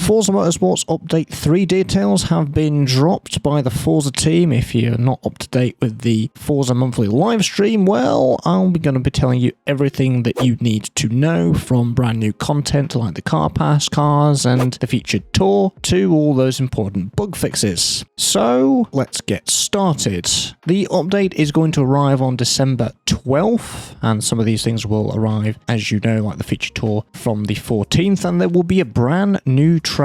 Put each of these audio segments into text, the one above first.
Forza Motorsport's Update 3 details have been dropped by the Forza team. If you're not up to date with the Forza Monthly live stream, well, I'm going to be telling you everything that you need to know, from brand new content like the car pass, cars, and the featured tour, to all those important bug fixes. So, let's get started. The update is going to arrive on December 12th, and some of these things will arrive, as you know, like the featured tour from the 14th, and there will be a brand new track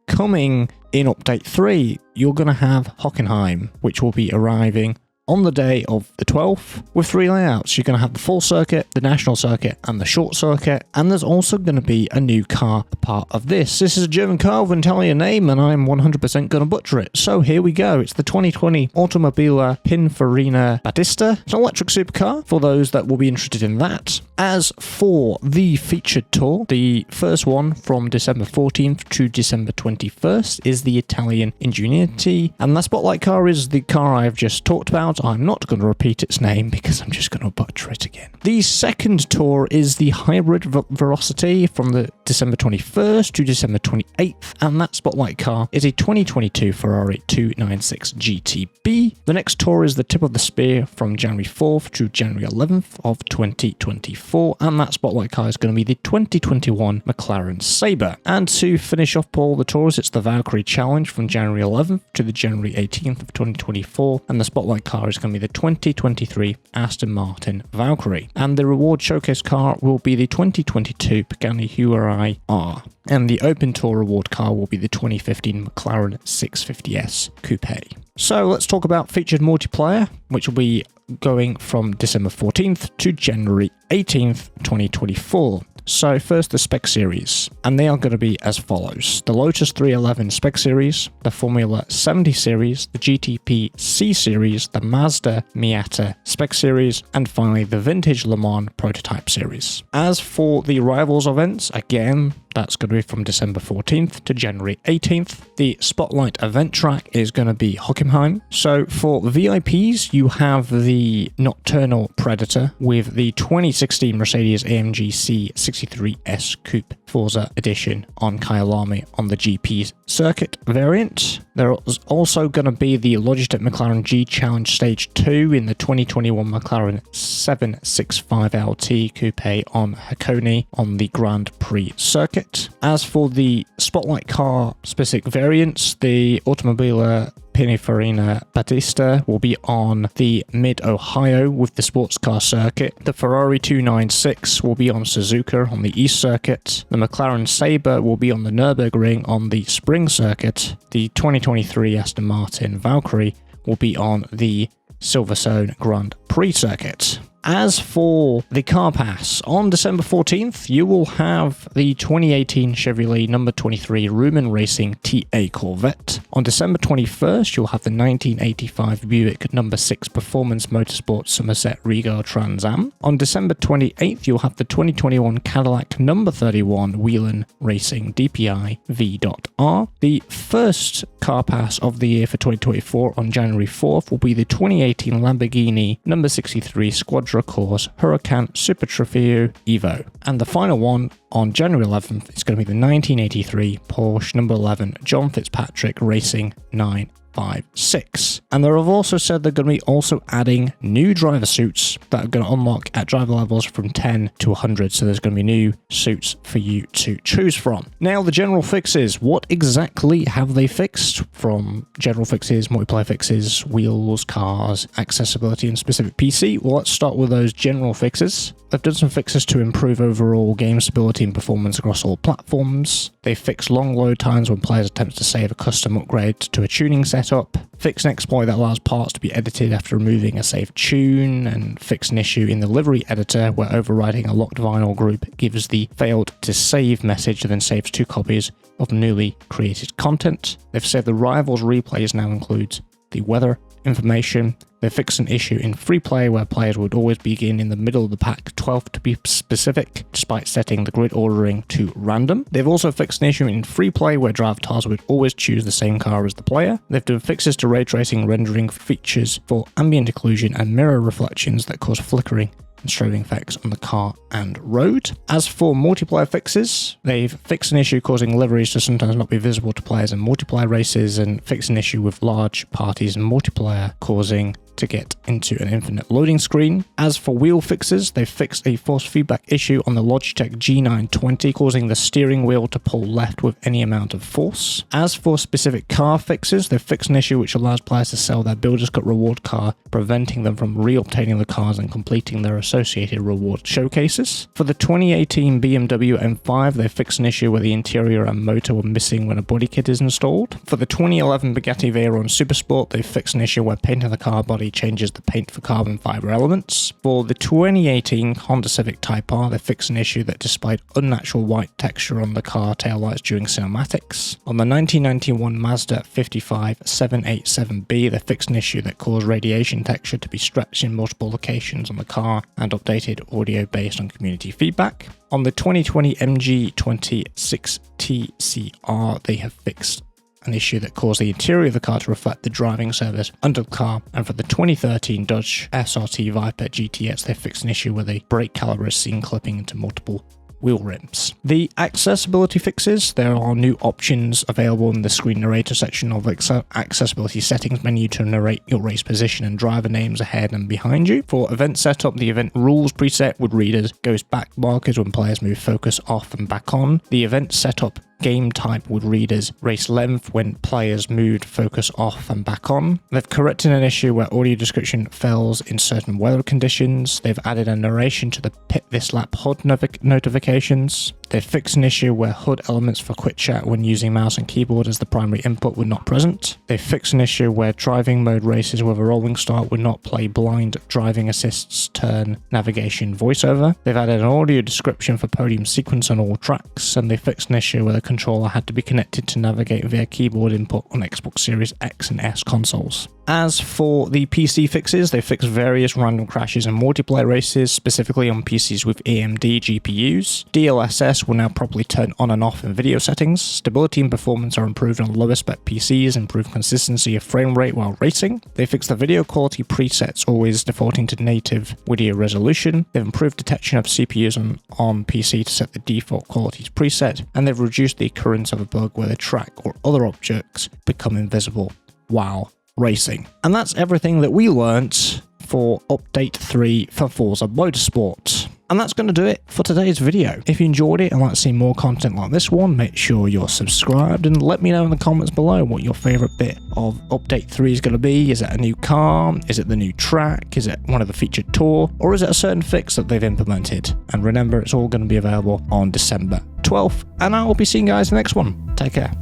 coming in Update 3. You're going to have Hockenheim, which will be arriving on the day of the 12th with 3 layouts. You're going to have the full circuit, the national circuit, and the short circuit, and there's also going to be a new car a part of this. This is a German car with an Italian name, and I'm 100% going to butcher it. So here we go. It's the 2020 Automobile Pininfarina Battista. It's an electric supercar for those that will be interested in that. As for the featured tour, the first one from December 14th to December 21st is the Italian Ingenuity, and that spotlight car is the car I've just talked about. I'm not going to repeat its name because I'm just going to butcher it again. The second tour is the Hybrid Velocity from the December 21st to December 28th, and that spotlight car is a 2022 Ferrari 296 GTB. The next tour is the Tip of the Spear from January 4th to January 11th of 2024, and that spotlight car is going to be the 2021 McLaren Sabre. And to finish off all the tours, it's the Valkyrie Challenge from January 11th to the January 18th of 2024, and the spotlight car is going to be the 2023 Aston Martin Valkyrie. And the reward showcase car will be the 2022 Pagani Huayra R. And the open tour reward car will be the 2015 McLaren 650S Coupe. So let's talk about featured multiplayer, which will be going from December 14th to January 18th, 2024. So first, the spec series, and they are going to be as follows: the Lotus 311 spec series, the Formula 70 series, the GTP C series, the Mazda Miata spec series, and finally the Vintage Le Mans prototype series. As for the Rivals events, again, that's going to be from December 14th to January 18th. The Spotlight event track is going to be Hockenheim. So for VIPs, you have the Nocturnal Predator with the 2016 Mercedes-AMG C63S Coupe Forza Edition on Kyalami on the GP circuit variant. There's also going to be the Logitech McLaren G Challenge Stage 2 in the 2021 McLaren 765LT Coupe on Hakone on the Grand Prix circuit. As for the Spotlight car specific variants, the Automobile Pininfarina Battista will be on the Mid-Ohio with the sports car circuit. The Ferrari 296 will be on Suzuka on the East circuit. The McLaren Sabre will be on the Nürburgring on the Spring circuit. The 2023 Aston Martin Valkyrie will be on the Silverstone Grand Prix circuit. As for the car pass, on December 14th, you will have the 2018 Chevrolet number 23 Rumen Racing TA Corvette. On December 21st, you'll have the 1985 Buick number 6 Performance Motorsport Somerset Regal Trans Am. On December 28th, you'll have the 2021 Cadillac number 31 Whelen Racing DPI V.R. The first car pass of the year for 2024 on January 4th will be the 2018 Lamborghini number 63 Squadra Course Huracan Super Trofeo Evo. And the final one on January 11th is going to be the 1983 Porsche number 11 John Fitzpatrick Racing 956. And they have also said they're going to be also adding new driver suits that are going to unlock at driver levels from 10 to 100. So there's going to be new suits for you to choose from. Now, the general fixes. What exactly have they fixed? From general fixes, multiplayer fixes, wheels, cars, accessibility, and specific PC. Well, let's start with those general fixes. They've done some fixes to improve overall game stability and performance across all platforms. They fixed long load times when players attempt to save a custom upgrade to a tuning setup. Fixed an exploit that allows parts to be edited after removing a saved tune, and fixed an issue in the livery editor where overriding a locked vinyl group gives the failed to save message and then saves 2 copies of newly created content. They've said the Rivals replays now includes the weather information. They fixed an issue in free play where players would always begin in the middle of the pack, 12th to be specific, despite setting the grid ordering to random. They've also fixed an issue in free play where drive tars would always choose the same car as the player. They've done fixes to ray tracing rendering features for ambient occlusion and mirror reflections that cause flickering and strobing effects on the car and road. As for multiplayer fixes, they've fixed an issue causing liveries to sometimes not be visible to players in multiplayer races, and fixed an issue with large parties in multiplayer causing to get into an infinite loading screen. As for wheel fixes, they've fixed a force feedback issue on the Logitech G920, causing the steering wheel to pull left with any amount of force. As for specific car fixes, they've fixed an issue which allows players to sell their Builder's Cut reward car, preventing them from re-obtaining the cars and completing their associated reward showcases. For the 2018 BMW M5, they've fixed an issue where the interior and motor were missing when a body kit is installed. For the 2011 Bugatti Veyron Supersport, they've fixed an issue where painting the car body changes the paint for carbon fiber elements. For the 2018 Honda Civic Type R, they fixed an issue that displayed unnatural white texture on the car taillights during cinematics. On the 1991 Mazda 55 787B, they fixed an issue that caused radiation texture to be stretched in multiple locations on the car and updated audio based on community feedback. On the 2020 MG 26TCR, they have fixed an issue that caused the interior of the car to reflect the driving surface under the car. And for the 2013 Dodge SRT Viper GTX, they fixed an issue where the brake caliper is seen clipping into multiple wheel rims. The accessibility fixes, there are new options available in the screen narrator section of the accessibility settings menu to narrate your race position and driver names ahead and behind you. For event setup, the event rules preset would read as ghost back markers when players move focus off and back on. The event setup game type would read as race length when players moved focus off and back on. They've corrected an issue where audio description fails in certain weather conditions. They've added a narration to the pit this lap HUD notifications. They've fixed an issue where HUD elements for quick chat when using mouse and keyboard as the primary input were not present. They've fixed an issue where driving mode races with a rolling start would not play blind driving assists turn navigation voiceover. They've added an audio description for podium sequence on all tracks, and they fixed an issue where the controller had to be connected to navigate via keyboard input on Xbox Series X and S consoles. As for the PC fixes, they fixed various random crashes in multiplayer races, specifically on PCs with AMD GPUs. DLSS will now properly turn on and off in video settings. Stability and performance are improved on lower spec PCs, improved consistency of frame rate while racing. They fixed the video quality presets, always defaulting to native video resolution. They've improved detection of CPUs on PC to set the default qualities preset, and they've reduced the occurrence of a bug where the track or other objects become invisible while racing. And that's everything that we learnt for Update 3 for Forza Motorsport. And that's going to do it for today's video. If you enjoyed it and like to see more content like this one, make sure you're subscribed and let me know in the comments below what your favourite bit of Update 3 is going to be. Is it a new car? Is it the new track? Is it one of the featured tour? Or is it a certain fix that they've implemented? And remember, it's all going to be available on December 12th. And I will be seeing you guys in the next one. Take care.